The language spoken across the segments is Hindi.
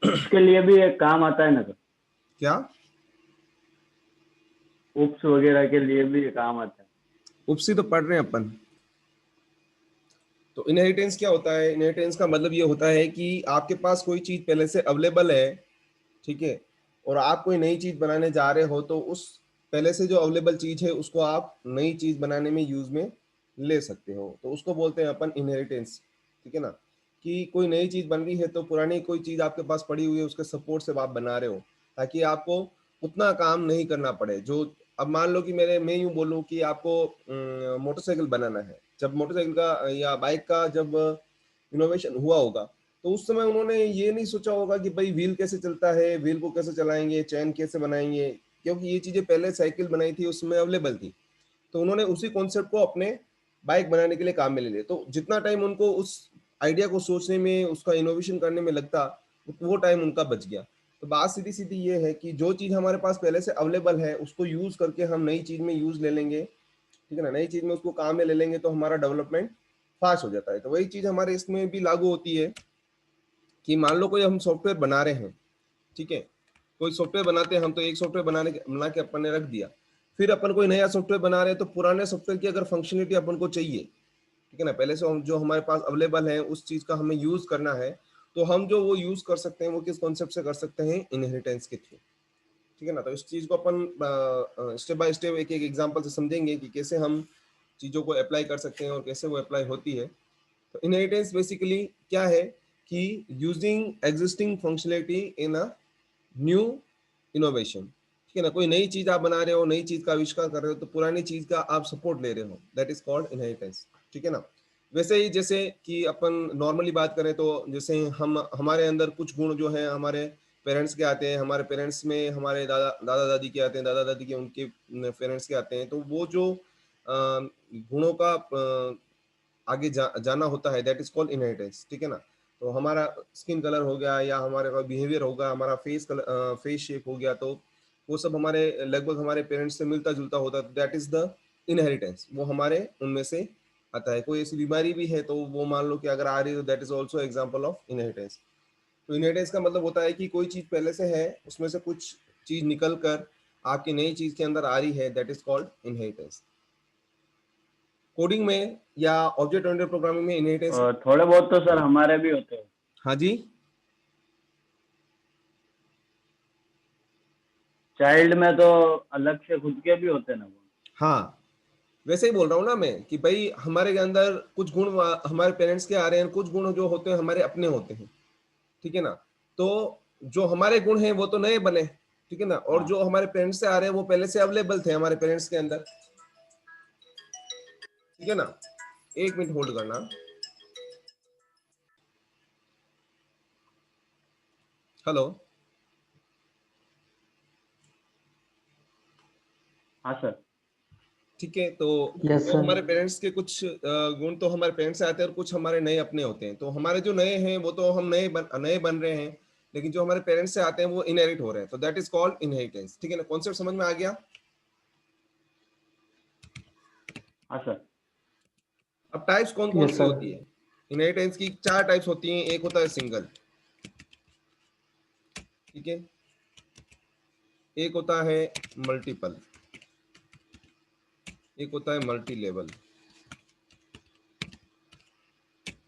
उसके लिए भी एक काम आता है ना सर, क्या? उप्स वगैरह के लिए भी ये काम आता है। उपसी तो पढ़ रहे हैं अपन। तो इनहेरिटेंस क्या होता है? इनहेरिटेंस का मतलब ये होता है कि आपके पास कोई चीज पहले से अवेलेबल है, ठीक है, और आप कोई नई चीज बनाने जा रहे हो, तो उस पहले से जो अवेलेबल चीज है उसको आप नई चीज बनाने में यूज में ले सकते हो, तो उसको बोलते हैं अपन इनहेरिटेंस। ठीक है ना? कि कोई नई चीज बन रही है तो पुरानी कोई चीज आपके पास पड़ी हुई है, उसके सपोर्ट से आप बना रहे हो, ताकि आपको उतना काम नहीं करना पड़े। जो अब मान लो कि मैं यूं बोलूं कि आपको मोटरसाइकिल बनाना है, जब मोटरसाइकिल का या बाइक का जब इनोवेशन हुआ होगा, तो उस समय उन्होंने ये नहीं सोचा होगा कि भाई व्हील कैसे चलता है, व्हील को कैसे चलाएंगे, चैन कैसे बनाएंगे, क्योंकि ये चीजें पहले साइकिल बनाई थी उसमें अवेलेबल थी। तो उन्होंने उसी कॉन्सेप्ट को अपने बाइक बनाने के लिए काम में ले लिया। तो जितना टाइम उनको उस आइडिया को सोचने में, उसका इनोवेशन करने में लगता, वो टाइम उनका बच गया। तो बात सीधी सीधी ये है कि जो चीज हमारे पास पहले से अवेलेबल है उसको यूज करके हम नई चीज में यूज ले लेंगे, ठीक है ना, नई चीज में उसको काम में ले लेंगे, तो हमारा डेवलपमेंट फास्ट हो जाता है। तो वही चीज हमारे इसमें भी लागू होती है कि मान लो कोई हम सॉफ्टवेयर बना रहे हैं, ठीक है, कोई सॉफ्टवेयर बनाते हैं हम, तो एक सॉफ्टवेयर बना के अपन ने रख दिया, फिर अपन कोई नया सॉफ्टवेयर बना रहे हैं, तो पुराने सॉफ्टवेयर की अगर फंक्शनलिटी अपन को चाहिए, ठीक है ना, पहले से हम जो हमारे पास अवेलेबल है उस चीज का हमें यूज करना है, तो हम जो वो यूज कर सकते हैं वो किस कॉन्सेप्ट से कर सकते हैं? इनहेरिटेंस के थ्रू। ठीक है ना? तो इस चीज को अपन स्टेप बाय स्टेप एक एक एग्जांपल से समझेंगे कि कैसे हम चीजों को अप्लाई कर सकते हैं और कैसे वो अप्लाई होती है। तो इनहेरिटेंस बेसिकली क्या है? कि using existing functionality in a new innovation. ठीक है ना? कोई नई चीज आप बना रहे हो, नई चीज का आविष्कार कर रहे हो, तो पुरानी चीज का आप सपोर्ट ले रहे हो, दैट इज कॉल्ड इनहेरिटेंस। ठीक है ना? वैसे ही जैसे कि अपन नॉर्मली बात करें, तो जैसे हम हमारे अंदर कुछ गुण जो है हमारे पेरेंट्स के आते हैं, हमारे पेरेंट्स में हमारे दादा दादी के आते हैं, दादा दादी के उनके पेरेंट्स के आते हैं, तो वो जो गुणों का आगे जाना होता है, दैट इज कॉल्ड इनहेरिटेंस। ठीक है ना? तो हमारा स्किन कलर हो गया, या हमारे का बिहेवियर होगा, हमारा फेस कलर, फेस शेप हो गया, तो वो सब हमारे लगभग हमारे पेरेंट्स से मिलता जुलता होता है, दैट इज द इनहेरिटेंस। वो हमारे उनमें से आता है। कोई ऐसी बीमारी भी है तो वो मान लो कि अगर आ रही है, तो that is also example of inheritance. तो इनहेरिटेंस का मतलब होता है कि कोई चीज पहले से है, उसमें से कुछ चीज निकल कर आपकी नई चीज के अंदर आ रही है, that is called inheritance. Coding में या ऑब्जेक्ट ओरिएंटेड प्रोग्रामिंग में इनहेरिटेंस। और थोड़े बहुत तो सर हमारे भी होते हैं। हाँ जी। चाइल्ड में तो अलग से खुद के भी होते हैं ना वो। हाँ, वैसे ही बोल रहा हूँ ना मैं कि भाई हमारे के अंदर कुछ गुण हमारे पेरेंट्स के आ रहे हैं, कुछ गुण जो होते हैं हमारे अपने होते हैं। ठीक है ना? तो जो हमारे गुण हैं वो तो नए बने, ठीक है ना, और हाँ। जो हमारे पेरेंट्स से आ रहे हैं वो पहले से अवेलेबल थे हमारे पेरेंट्स के अंदर। ठीक है ना? एक मिनट होल्ड करना। हेलो। हाँ सर। ठीक है, तो यस वो सर। हमारे पेरेंट्स के कुछ गुण तो हमारे पेरेंट्स से आते हैं, और कुछ हमारे नए अपने होते हैं। तो हमारे जो नए हैं वो तो हम नए बन रहे हैं, लेकिन जो हमारे पेरेंट्स से आते हैं वो इनहेरिट हो रहे हैं, तो दैट इज कॉल्ड इनहेरिटेंस। ठीक है ना? कॉन्सेप्ट समझ में आ गया? हाँ सर। अब टाइप्स कौन कौन यस सी सर। होती है? इनहेरिटेंस की चार टाइप्स होती हैं। एक होता है सिंगल, ठीक है, एक होता है मल्टीपल, एक होता है मल्टी लेवल,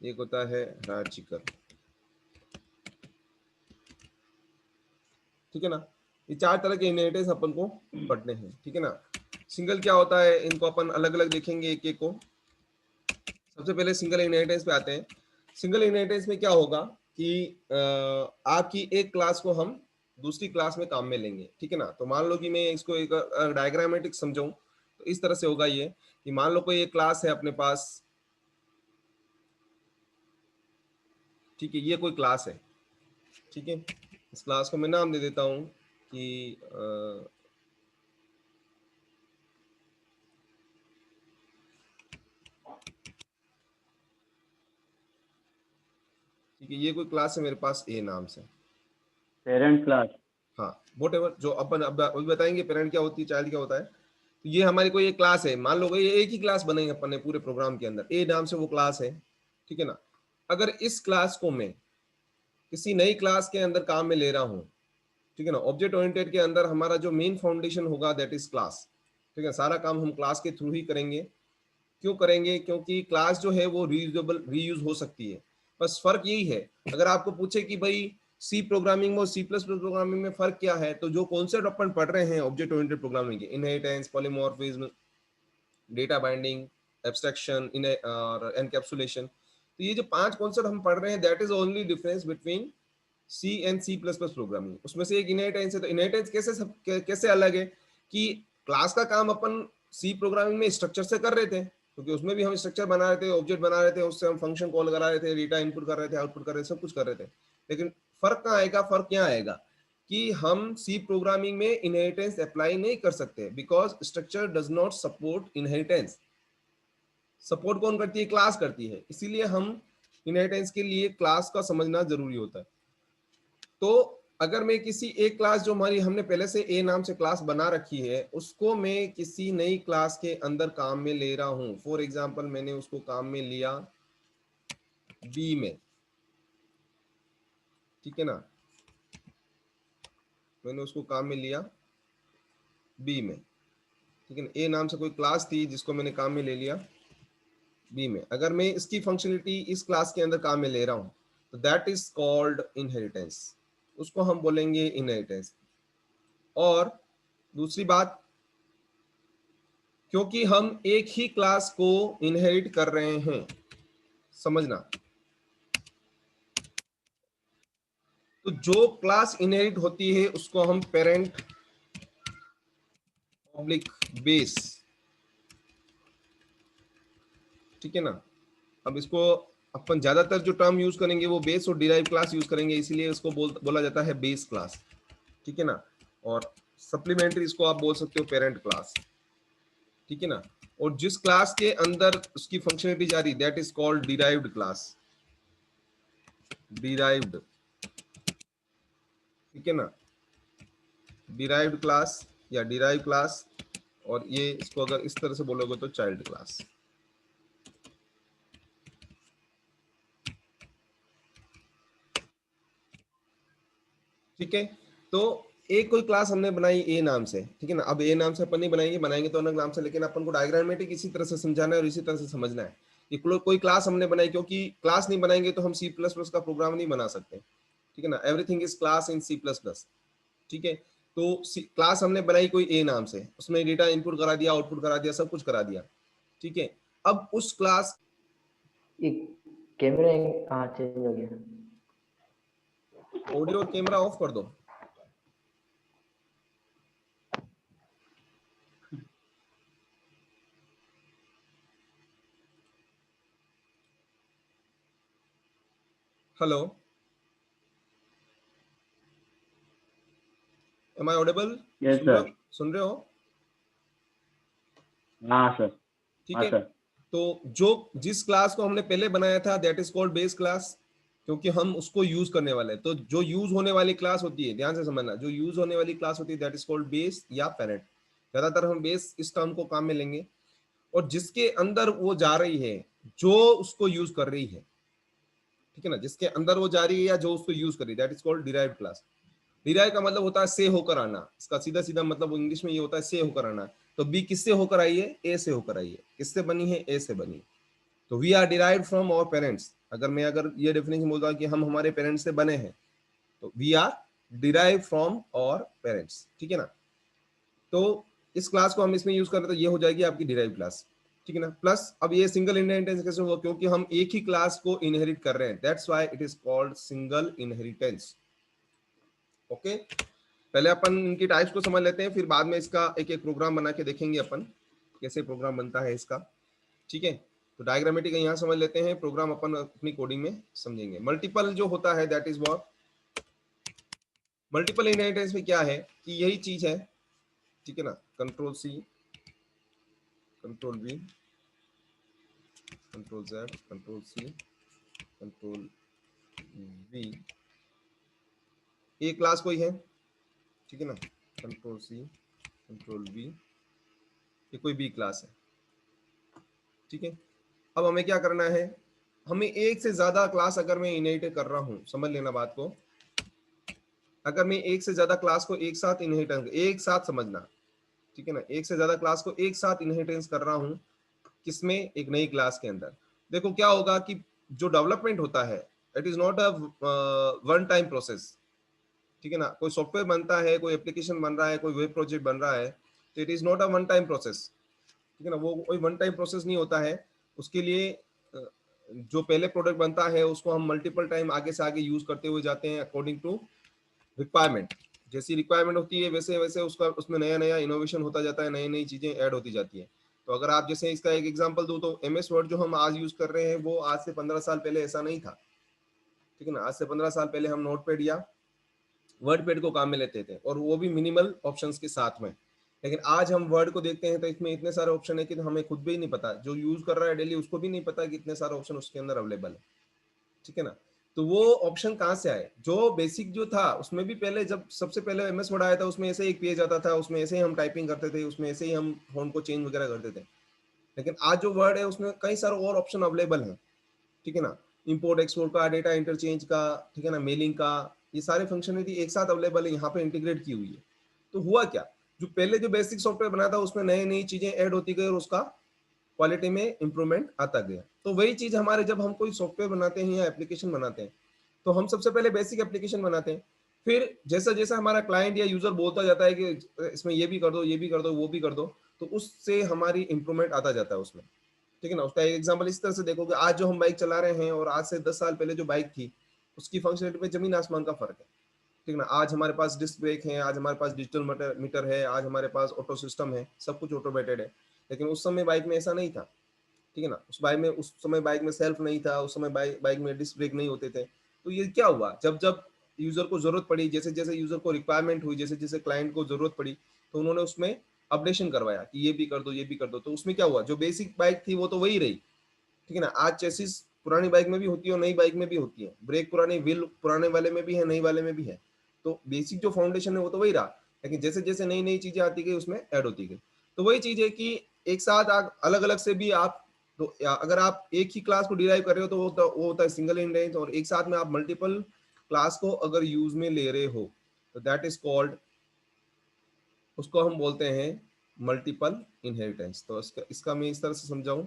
एक होता है हायरार्चिकल। ठीक है ना? ये चार तरह के इनहेरिटेंस अपन को पढ़ने हैं। ठीक है ना? सिंगल क्या होता है, इनको अपन अलग अलग देखेंगे एक एक को। सबसे पहले सिंगल इनहेरिटेंस पे आते हैं। सिंगल इनहेरिटेंस में क्या होगा कि आपकी एक क्लास को हम दूसरी क्लास में काम में लेंगे। ठीक है ना? तो मान लो कि मैं इसको एक डायग्रामेटिक समझाऊं, तो इस तरह से होगा ये कि मान लो कोई एक क्लास है अपने पास, ठीक है, ये कोई क्लास है, ठीक है, इस क्लास को मैं नाम दे देता हूं कि ठीक है, ये कोई क्लास है मेरे पास ए नाम से। Parent class. हाँ, वोट एवर जो अपन अब अभी बताएंगे पेरेंट क्या होती है, चाइल्ड क्या होता है। तो ये हमारी कोई एक क्लास है, मान लो भाई ये एक ही क्लास बनाएंगे अपन ने पूरे प्रोग्राम के अंदर, ए नाम से वो क्लास है। ठीक है ना? अगर इस क्लास को मैं किसी नई क्लास के अंदर काम में ले रहा हूँ, ठीक है ना। ऑब्जेक्ट ओरिएंटेड के अंदर हमारा जो मेन फाउंडेशन होगा दैट इज क्लास, ठीक है। सारा काम हम क्लास के थ्रू ही करेंगे। क्यों करेंगे? क्योंकि क्लास जो है वो रीयूज हो सकती है। बस फर्क यही है, अगर आपको पूछे कि भाई सी प्रोग्रामिंग और सी प्लस प्लस प्रोग्रामिंग में फर्क क्या है, तो जो कॉन्सेप्ट अपन पढ़ रहे हैं ऑब्जेक्ट ओरिएंटेड प्रोग्रामिंग के, inheritance, polymorphism, data binding, abstraction इन और एनकैप्सुलेशन, तो ये जो 5 कॉन्सेप्ट हम पढ़ रहे हैं that is only difference between C and C plus plus programming. उसमें से एक इनहेरिटेंस है। तो इनहेरिटेंस कैसे अलग है कि क्लास का काम अपन सी प्रोग्रामिंग में स्ट्रक्चर से कर रहे थे, क्योंकि उसमें भी हम स्ट्रक्चर बना रहे थे, ऑब्जेक्ट बना रहे थे, उससे हम फंक्शन कॉल करा रहे थे, डेटा इनपुट कर रहे थे, आउटपुट कर रहे थे, सब कुछ कर रहे थे। लेकिन फर्क कहाँ आएगा? फर्क क्या आएगा कि हम सी प्रोग्रामिंग में इनहेरिटेंस अप्लाई नहीं कर सकते, because structure does not support inheritance. Support कौन करती है? क्लास करती है। इसीलिए हम इनहेरिटेंस के लिए क्लास का समझना जरूरी होता है। तो अगर मैं किसी एक क्लास जो हमारी हमने पहले से ए नाम से क्लास बना रखी है, उसको मैं किसी नई क्लास के अंदर काम में ले रहा हूं, फॉर एग्जांपल मैंने उसको काम में लिया बी में, ठीक है ना, मैंने उसको काम में लिया बी में, ठीक है ना। ए नाम से कोई क्लास थी जिसको मैंने काम में ले लिया बी में। अगर मैं इसकी फंक्शनलिटी इस क्लास के अंदर काम में ले रहा हूं, तो दैट इज कॉल्ड इनहेरिटेंस, उसको हम बोलेंगे इनहेरिटेंस। और दूसरी बात, क्योंकि हम एक ही क्लास को इनहेरिट कर रहे हैं, समझना, तो जो क्लास इनहेरिट होती है उसको हम पेरेंट पब्लिक बेस, ठीक है ना। अब इसको अपन ज्यादातर जो टर्म यूज करेंगे वो बेस और डिराइव क्लास यूज करेंगे, इसीलिए इसको बोला जाता है बेस क्लास, ठीक है ना। और सप्लीमेंट्री इसको आप बोल सकते हो पेरेंट क्लास, ठीक है ना। और जिस क्लास के अंदर उसकी फंक्शनलिटी जा रही that is called derived class, derived, ठीक है ना, डिराइव्ड क्लास या डिराइव क्लास। और ये इसको अगर इस तरह से बोलोगे तो चाइल्ड क्लास, ठीक है। तो एक कोई क्लास हमने बनाई ए नाम से, ठीक है ना। अब ए नाम से अपन नहीं बनाएंगे, बनाएंगे तो अलग नाम से, लेकिन अपन को डायग्रामेटिक इसी तरह से समझाना है और इसी तरह से समझना है कि कोई क्लास हमने बनाई, क्योंकि क्लास नहीं बनाएंगे तो हम सी प्लस प्लस का प्रोग्राम नहीं बना सकते, ठीक है ना। Everything is class in C plus plus, ठीक है। तो क्लास हमने बनाई कोई ए नाम से, उसमें डेटा इनपुट करा दिया, आउटपुट करा दिया, सब कुछ करा दिया, ठीक है। अब उस क्लास, एक कैमरा, हाँ चेंज हो गया। ऑडियो और कैमरा ऑफ कर दो। Hello, am I audible? Yes sir. सुन रहे हो? हाँ सर। ठीक हाँ है। सर। तो जो जिस क्लास को हमने पहले बनाया था that is called base class, क्योंकि हम उसको यूज करने वाले हैं। तो जो यूज होने वाली क्लास होती है, ध्यान से समझना, जो यूज होने वाली क्लास होती है दैट इज कॉल्ड बेस या पेरेंट। ज्यादातर हम बेस इस टर्म को काम में लेंगे। और जिसके अंदर वो जा रही है, जो उसको यूज कर रही है, ठीक है ना, जिसके अंदर वो जा रही है या जो उसको यूज कर रही है that is called derived class. Derive का मतलब होता है से होकर आना, इसका सीधा सीधा मतलब इंग्लिश में ये होता है से होकर आना। तो बी किससे होकर आई है? ए से होकर आई है। किससे बनी है? ए से बनी। तो we are derived from our parents. अगर ये डेफिनेशन बोलता कि हम हमारे पेरेंट्स से बने हैं, तो we are derive from our parents, ठीक है ना। तो इस क्लास को हम इसमें यूज कर रहे हैं, तो ये हो जाएगी आपकी डिराइव क्लास, ठीक है ना। प्लस अब ये सिंगल इनहेरिटेंस कैसे होगा? क्योंकि हम एक ही क्लास को इनहेरिट कर रहे हैं, that's why it is called single inheritance. Okay, पहले अपन इनकी टाइप्स को समझ लेते हैं, फिर बाद में इसका एक एक प्रोग्राम बना के देखेंगे अपन कैसे प्रोग्राम बनता है इसका, ठीक है। तो डायग्रामेटिक यहाँ समझ लेते हैं, प्रोग्राम अपन अपनी कोडिंग में समझेंगे। मल्टीपल जो होता है that is what, multiple inheritance में क्या है कि यही चीज है, ठीक है ना। Control C, control B, control Z, control C, control V, एक क्लास कोई है, ठीक है ना। कंट्रोल सी, कंट्रोल वी, ये कोई बी क्लास है, ठीक है। अब हमें क्या करना है हमें एक से ज्यादा क्लास अगर मैं इनहेरिट कर रहा हूँ, समझ लेना बात को, अगर मैं एक से ज्यादा क्लास को एक साथ इनहेरिटेंस, एक साथ समझना, ठीक है ना, एक से ज्यादा क्लास को एक साथ इनहेरिटेंस कर रहा हूँ, किसमें, एक नई क्लास के अंदर, देखो क्या होगा कि जो डेवलपमेंट होता है it is not a one time process, ठीक है ना। कोई सॉफ्टवेयर बनता है, कोई एप्लीकेशन बन रहा है, कोई वेब प्रोजेक्ट बन रहा है, तो it is not a one time process, ठीक है ना, वो कोई वन टाइम प्रोसेस नहीं होता है। उसके लिए जो पहले प्रोडक्ट बनता है उसको हम मल्टीपल टाइम आगे से आगे यूज करते हुए जाते हैं अकॉर्डिंग टू रिक्वायरमेंट। जैसी रिक्वायरमेंट होती है वैसे वैसे उसका उसमें नया नया इनोवेशन होता जाता है, नई नई चीजें ऐड होती जाती है। तो अगर आप जैसे इसका एक एग्जांपल दूं तो एमएस वर्ड जो हम आज यूज कर रहे हैं वो आज से 15 साल पहले ऐसा नहीं था, ठीक है ना। आज से 15 साल पहले हम नोटपैड या वर्ड पैड को काम में लेते थे और वो भी मिनिमल ऑप्शंस के साथ में। लेकिन आज हम वर्ड को देखते हैं तो इसमें इतने सारे ऑप्शन है कि तो हमें खुद भी नहीं पता, जो यूज कर रहा है डेली उसको भी नहीं पता कि इतने सारे ऑप्शन उसके अंदर अवेलेबल है, ठीक है ना। तो वो ऑप्शन कहाँ से आए, जो बेसिक जो था उसमें भी पहले जब सबसे पहले एमएस वर्ड आया था उसमें ऐसे ही एक पेज आता था, उसमें ऐसे ही हम टाइपिंग करते थे, उसमें ऐसे ही हम फॉन्ट को चेंज वगैरह करते थे। लेकिन आज जो वर्ड है उसमें कई सारे और ऑप्शन अवेलेबल हैं, ठीक है ना, इंपोर्ट एक्सपोर्ट का, डेटा इंटरचेंज का, ठीक है ना, मेलिंग का, ये सारे फंक्शनलिटी एक साथ अवेलेबल है, यहाँ पे इंटीग्रेट की हुई है। तो हुआ क्या, जो पहले जो बेसिक सॉफ्टवेयर बना था उसमें नई नई चीजें ऐड होती गई और उसका क्वालिटी में इंप्रूवमेंट आता गया। तो वही चीज हमारे जब हम कोई सॉफ्टवेयर बनाते हैं या एप्लीकेशन बनाते हैं तो हम सबसे पहले बेसिक एप्लीकेशन बनाते हैं, फिर जैसा जैसा हमारा क्लाइंट या यूजर बोलता जाता है कि इसमें ये भी कर दो, ये भी कर दो, वो भी कर दो, तो उससे हमारी इंप्रूवमेंट आता जाता है उसमें, ठीक है ना। उसका एक एग्जांपल इस तरह से देखोगे, आज जो हम बाइक चला रहे हैं और आज से 10 साल पहले जो बाइक थी उसकी फंक्शनलिटी में जमीन आसमान का फर्क है, ठीक है ना। आज हमारे पास डिस्क ब्रेक है, आज हमारे पास डिजिटल मीटर है, आज हमारे पास ऑटो सिस्टम है, सब कुछ ऑटोमेटेड है। लेकिन उस समय बाइक में ऐसा नहीं था, ठीक है ना। उस समय बाइक में सेल्फ नहीं था, उस समय बाइक में डिस्क ब्रेक नहीं होते थे। तो ये क्या हुआ, जब जब यूजर को जरूरत पड़ी, जैसे जैसे यूजर को रिक्वायरमेंट हुई, जैसे जैसे क्लाइंट को जरूरत पड़ी, तो उन्होंने उसमें अपडेशन करवाया कि ये भी कर दो, ये भी कर दो। तो उसमें क्या हुआ, जो बेसिक बाइक थी वो तो वही रही, ठीक है ना। आज चेसिस पुरानी बाइक में भी होती है और नई बाइक में भी होती है, ब्रेक पुरानी, व्हील पुराने वाले में भी है, नई वाले में भी है। तो बेसिक जो फाउंडेशन है वो तो वही रहा, लेकिन जैसे जैसे नई नई चीजें आती गई उसमें ऐड होती गई। तो वही चीज है कि एक साथ अलग अलग से भी आप, तो अगर आप एक ही क्लास को डिराइव कर रहे हो तो वो होता है सिंगल इंडेंस, और एक साथ में आप मल्टीपल क्लास को अगर यूज में ले रहे हो तो दैट इज कॉल्ड, उसको हम बोलते हैं मल्टीपल इनहेरिटेंस। तो इसका मैं इस तरह से समझाऊं,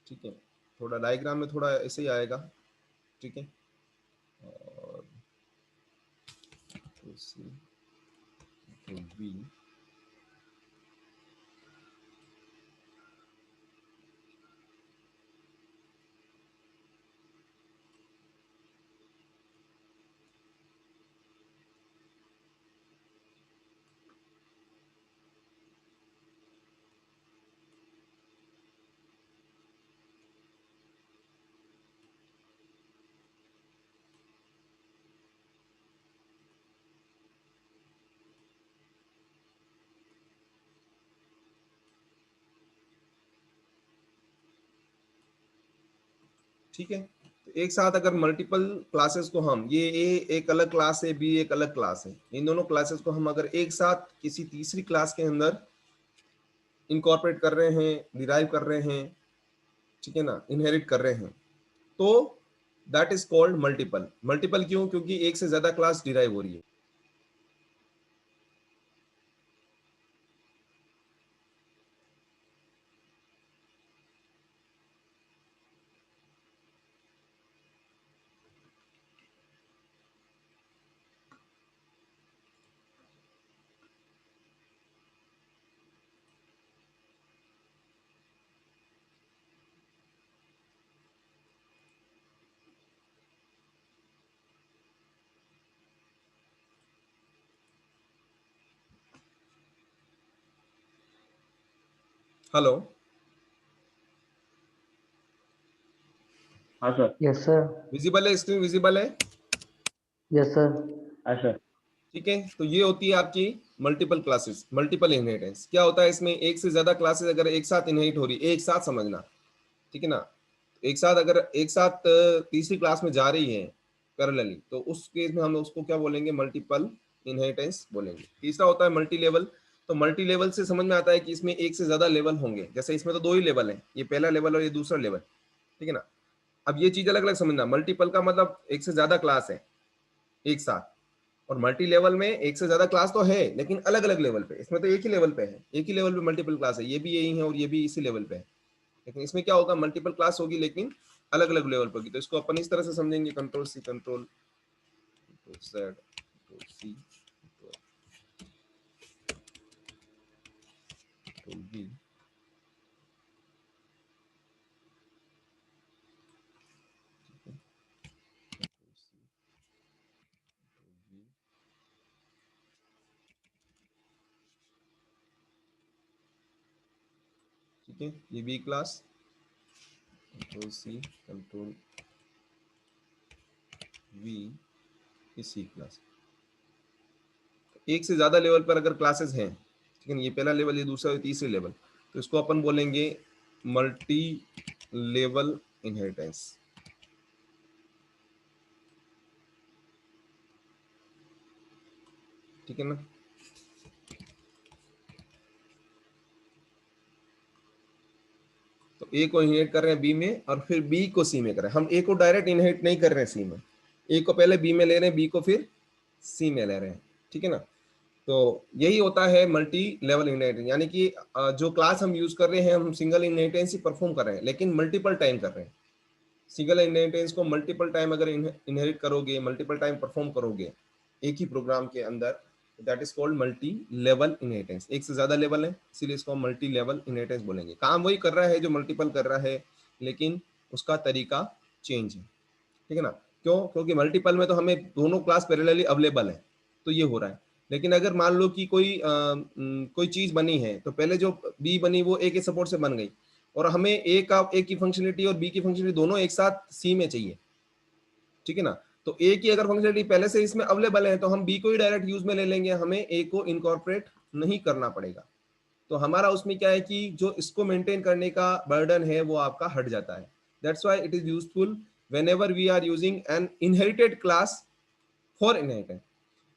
ठीक है, थोड़ा डायग्राम में थोड़ा ऐसे ही आएगा, ठीक है। और बी, ठीक है। तो एक साथ अगर मल्टीपल क्लासेस को हम, ये ए एक अलग क्लास है, बी एक अलग क्लास है, इन दोनों क्लासेस को हम अगर एक साथ किसी तीसरी क्लास के अंदर इनकॉर्पोरेट कर रहे हैं, डिराइव कर रहे हैं, ठीक है ना, इनहेरिट कर रहे हैं, तो that is called multiple. Multiple क्यों, क्योंकि एक से ज्यादा क्लास डिराइव हो रही है। हेलो, हाँ सर। Yes sir. विजिबल है, स्क्रीन विजिबल है? Yes sir. हाँ सर। ठीक है। तो ये होती है आपकी मल्टीपल क्लासेस, मल्टीपल इनहेरिटेंस। क्या होता है इसमें, एक से ज्यादा क्लासेस अगर एक साथ इनहेरिट हो रही है, एक साथ समझना, ठीक है ना, एक साथ अगर एक साथ तीसरी क्लास में जा रही है पैरेलली, तो उस केस में हम उसको क्या बोलेंगे, मल्टीपल इनहेरिटेंस बोलेंगे। तीसरा होता है मल्टी लेवल। तो मल्टी लेवल से समझ में आता है कि इसमें एक से ज्यादा लेवल होंगे, जैसे इसमें तो 2 ही लेवल हैं, ये पहला लेवल और ये दूसरा लेवल, ठीक है ना। अब ये चीज अलग अलग समझना, मल्टीपल का मतलब एक से ज्यादा क्लास है एक साथ, और मल्टी लेवल में एक से ज्यादा क्लास तो है लेकिन अलग अलग लेवल पे, इसमें तो एक ही लेवल पे है, एक ही लेवल पे मल्टीपल क्लास है, ये भी यही है और ये भी इसी लेवल पे है। लेकिन इसमें क्या होगा, मल्टीपल क्लास होगी लेकिन अलग अलग लेवल पर होगी। तो इसको अपन इस तरह से समझेंगे, control C control Z control C control V, ठीक है, ये B class, control C control V, ये सी क्लास। एक से ज्यादा लेवल पर अगर क्लासेस हैं, ठीक है, ये पहला लेवल, ये दूसरा, ये तीसरे लेवल, तो इसको अपन बोलेंगे मल्टी लेवल इनहेरिटेंस। ठीक है ना। तो ए को इनहेरिट कर रहे हैं बी में और फिर बी को सी में कर रहे हैं। हम ए को डायरेक्ट इनहेरिट नहीं कर रहे हैं सी में, ए को पहले बी में ले रहे हैं, बी को फिर सी में ले रहे हैं, ठीक है ना। तो यही होता है मल्टी लेवल इनहेरिटेंस, यानी कि जो क्लास हम यूज कर रहे हैं, हम सिंगल इनहेरिटेंस ही परफॉर्म कर रहे हैं लेकिन मल्टीपल टाइम कर रहे हैं। सिंगल इनहेरिटेंस को मल्टीपल टाइम अगर इनहेरिट करोगे, मल्टीपल टाइम परफॉर्म करोगे एक ही प्रोग्राम के अंदर, that is called multi level inheritance. एक से ज्यादा लेवल है इसीलिए इसको मल्टी लेवल इनहेरिटेंस बोलेंगे। काम वही कर रहा है जो मल्टीपल कर रहा है लेकिन उसका तरीका चेंज है, ठीक है ना। क्यों? क्योंकि मल्टीपल में तो हमें दोनों क्लास पैरेलली अवेलेबल है तो ये हो रहा है। लेकिन अगर मान लो कि कोई चीज बनी है तो पहले जो बी बनी वो ए के सपोर्ट से बन गई और हमें ए की फंक्शनलिटी और बी की फंक्शनलिटी दोनों एक साथ सी में चाहिए, ठीक है ना। तो ए की अगर फंक्शनलिटी पहले से इसमें अवेलेबल है तो हम बी को ही डायरेक्ट यूज में ले लेंगे, हमें ए को इनकॉर्पोरेट नहीं करना पड़ेगा। तो हमारा उसमें क्या है कि जो इसको मेंटेन करने का बर्डन है वो आपका हट जाता है। That's why it is useful whenever we are using an inherited class for inheritance.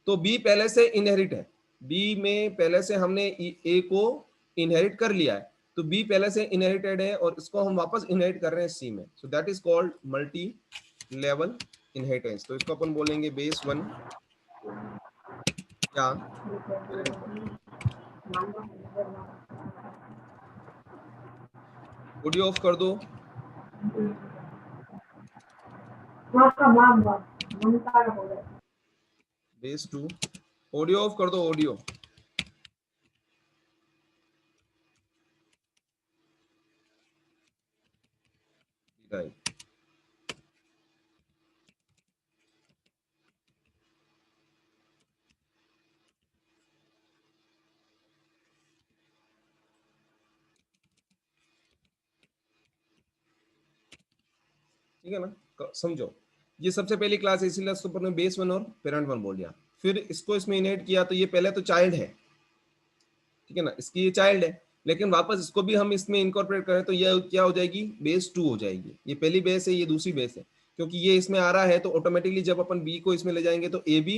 तो बी पहले से इनहेरिट है, बी में पहले से हमने ए को इनहेरिट कर लिया है, तो बी पहले से इनहेरिटेड है और इसको हम वापस इनहेरिट कर रहे हैं सी में। So that is called multi level inheritance. तो इसको अपन बोलेंगे बेस 1 या पेरेंट 1। ऑडियो ऑफ कर दो। बेस 2, ऑडियो ऑफ कर दो, ऑडियो। राइट, ठीक है ना। समझो, ये सबसे पहली क्लास है इसीलिए इसको अपन ने बेस 1 और पेरेंट 1 बोल दिया। फिर इसको इसमें इनहेरिट किया तो ये पहले तो चाइल्ड है, ठीक है ना, इसकी ये चाइल्ड है, लेकिन वापस इसको भी हम इसमें इनकॉर्पोरेट करें तो ये क्या हो जाएगी, बेस 2 हो जाएगी। ये पहली बेस है, ये दूसरी बेस है, क्योंकि ये इसमें आ रहा है तो ऑटोमेटिकली जब अपन बी को इसमें ले जाएंगे तो ए भी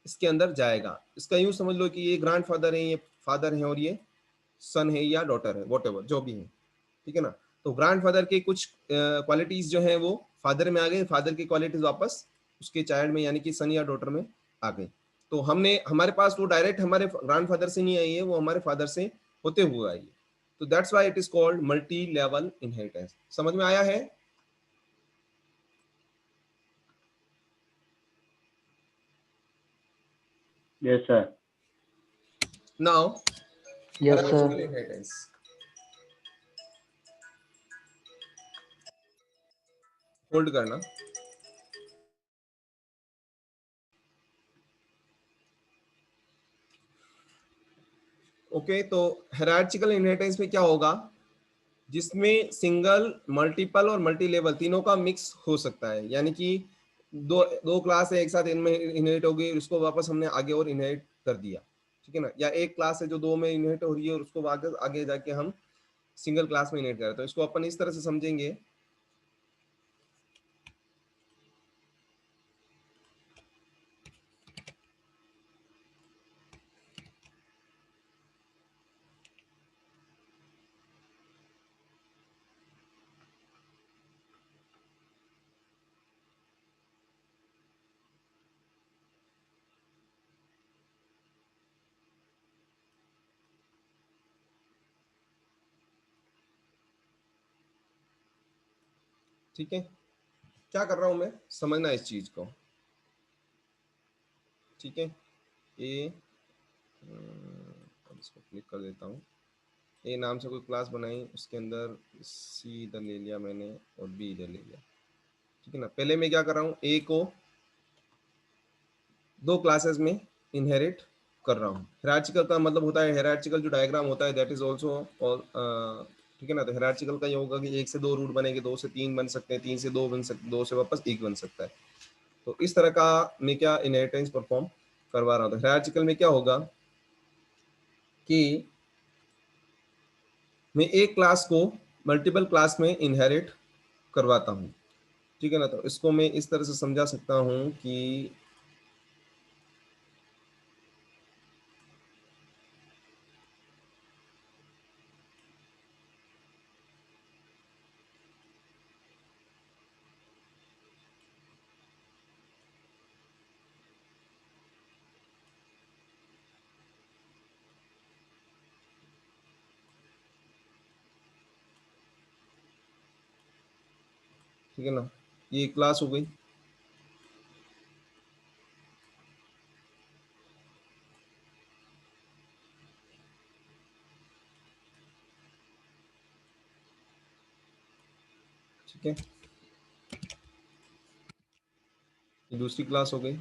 इसके अंदर जाएगा। इसका यूं समझ लो कि ये ग्रैंडफादर है, ये फादर है और ये सन है या डॉटर है, वॉटेवर जो भी है, ठीक है ना। तो ग्रैंडफादर के कुछ क्वालिटीज जो है वो फादर में आ गए, फादर की क्वालिटीज वापस उसके चाइल्ड में यानी कि सन या डॉटर में आ गई। तो हमने हमारे पास वो डायरेक्ट हमारे ग्रैंडफादर से नहीं आई है, वो हमारे फादर से होते हुए आई है। तो that's why it is called multi level inheritance. समझ में आया है? Yes sir. Now yes hierarchical sir. Inheritance. Hold करना। ओके, तो हायरार्चिकल इनहेरिटेंस में क्या होगा, जिसमें सिंगल, मल्टीपल और मल्टी लेवल तीनों का मिक्स हो सकता है। यानी कि दो दो क्लास है एक साथ इनमें इनहेरिट हो गई, उसको वापस हमने आगे और इनहेरिट कर दिया, ठीक है ना। या एक क्लास है जो दो में इनहेरिट हो रही है और उसको आगे आगे जाके हम सिंगल क्लास में इनहेरिट कर रहे हैं। तो इसको अपन इस तरह से समझेंगे, ठीक है, क्या कर रहा हूं मैं, समझना इस चीज को। ठीक है, ए इसको क्लिक कर देता हूँ। ए नाम से कोई क्लास बनाई, उसके अंदर सी इधर ले लिया मैंने और बी इधर ले लिया। ठीक है ना, पहले मैं क्या कर रहा हूँ, ए को दो क्लासेस में इनहेरिट कर रहा हूँ। हायरार्चिकल का मतलब होता है, हायरार्चिकल जो डायग्राम होता है दैट इज ऑल्सो और ठीक है ना। तो हायरार्चिकल का ये होगा कि एक से दो रूट बनेंगे, दो से तीन बन सकते हैं, तीन से दो बन सकते, दो से वापस एक बन सकता है। तो इस तरह का मैं क्या इनहेरिटेंस परफॉर्म करवा रहा हूँ। तो हायरार्चिकल में क्या होगा कि मैं एक क्लास को मल्टीपल क्लास में इनहेरिट करवाता हूँ। ठीक है ना, तो इसको मैं इस तरह से समझा सकता हूँ कि ठीक है ना, ये क्लास हो गई। ठीक है, ये दूसरी क्लास हो गई।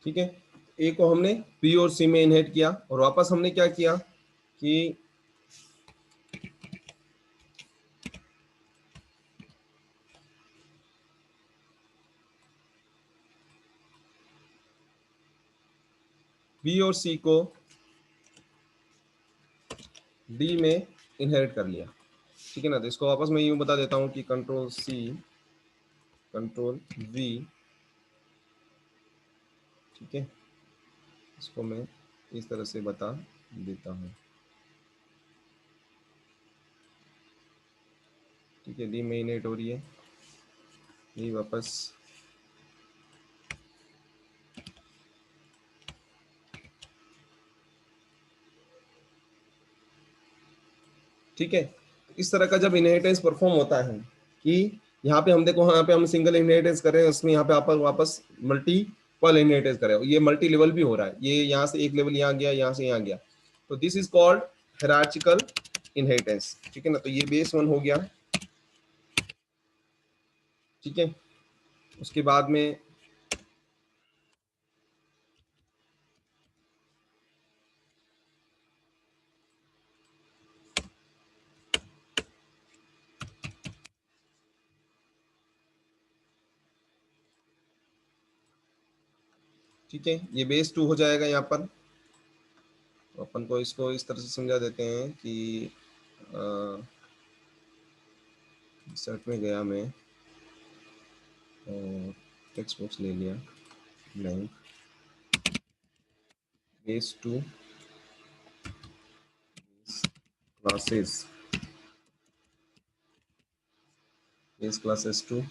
ठीक है, ए को हमने बी और सी में इनहेरिट किया और वापस हमने क्या किया कि बी और सी को डी में इनहेरिट कर लिया। ठीक है ना, तो इसको वापस मैं यूं बता देता हूं कि कंट्रोल सी कंट्रोल वी। ठीक है, इसको मैं इस तरह से बता देता हूं। ठीक है, डी में इनहेरिट हो रही है, ये वापस ठीक है। इस तरह का जब इनहेरिटेंस परफॉर्म होता है कि यहाँ पे हम देखो, यहाँ पे हम सिंगल इनहेरिटेंस कर रहे हैं, उसमें यहाँ पे आप वापस मल्टीपल इनहेरिटेंस कर रहे हो, ये मल्टी लेवल भी हो रहा है, ये यहाँ से एक लेवल यहाँ गया, यहाँ से यहाँ गया, तो दिस इज कॉल्ड हायरार्चिकल इनहेरिटेंस। ठीक है ना, तो ये बेस वन हो गया। ठीक है, उसके बाद में ठीक है, ये बेस टू हो जाएगा। यहाँ पर तो अपन को इसको इस तरह से समझा देते हैं कि सर्च में गया मैं और टेक्स्ट बॉक्स ले लिया, blank, base two classes, base classes two,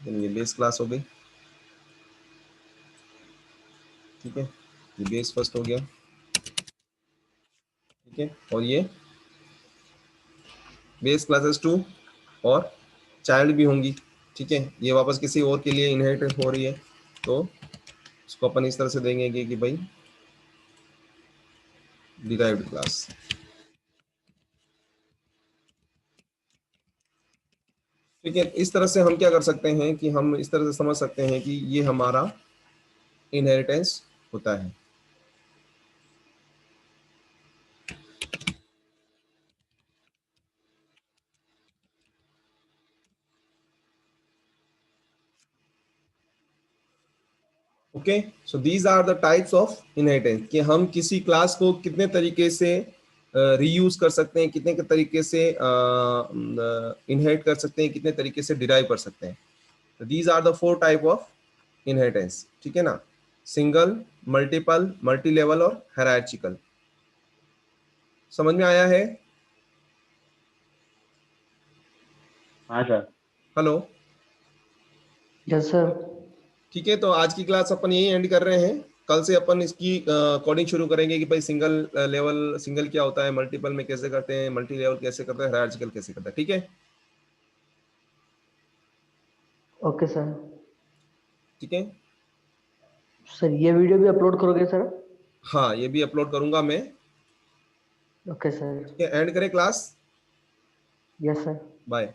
ये बेस क्लास हो गई। ठीक है, ये बेस फर्स्ट हो गया। ठीक है, और ये बेस क्लासेस टू और चाइल्ड भी होंगी। ठीक है, ये वापस किसी और के लिए इनहेरिट हो रही है, तो इसको अपन इस तरह से देंगे कि भाई डिराइव्ड क्लास। ठीक है, इस तरह से हम क्या कर सकते हैं कि हम इस तरह से समझ सकते हैं कि ये हमारा इनहेरिटेंस होता है। Okay, so these are the types of inheritance, कि हम किसी क्लास को कितने तरीके से रीयूज कर सकते हैं, कितने के तरीके से इनहेरिट कर सकते हैं, कितने तरीके से डिराइव कर सकते हैं। तो these are the 4 type of inheritance, ठीक है ना, सिंगल, मल्टीपल, मल्टी लेवल और हायरार्चिकल। समझ में आया है? हाँ सर। हेलो। Yes sir. ठीक है, तो आज की क्लास अपन यही एंड कर रहे हैं। कल से अपन इसकी कोडिंग शुरू करेंगे कि भाई सिंगल लेवल, सिंगल क्या होता है, मल्टीपल में कैसे करते हैं, मल्टी लेवल कैसे करते हैं, हायरार्चिकल कैसे करते हैं। ठीक है, ओके सर। ठीक है। सर ये वीडियो भी अपलोड करोगे सर? हाँ, ये भी अपलोड करूंगा मैं। Okay sir. ठीक है, एंड करें क्लास। Yes sir. बाय।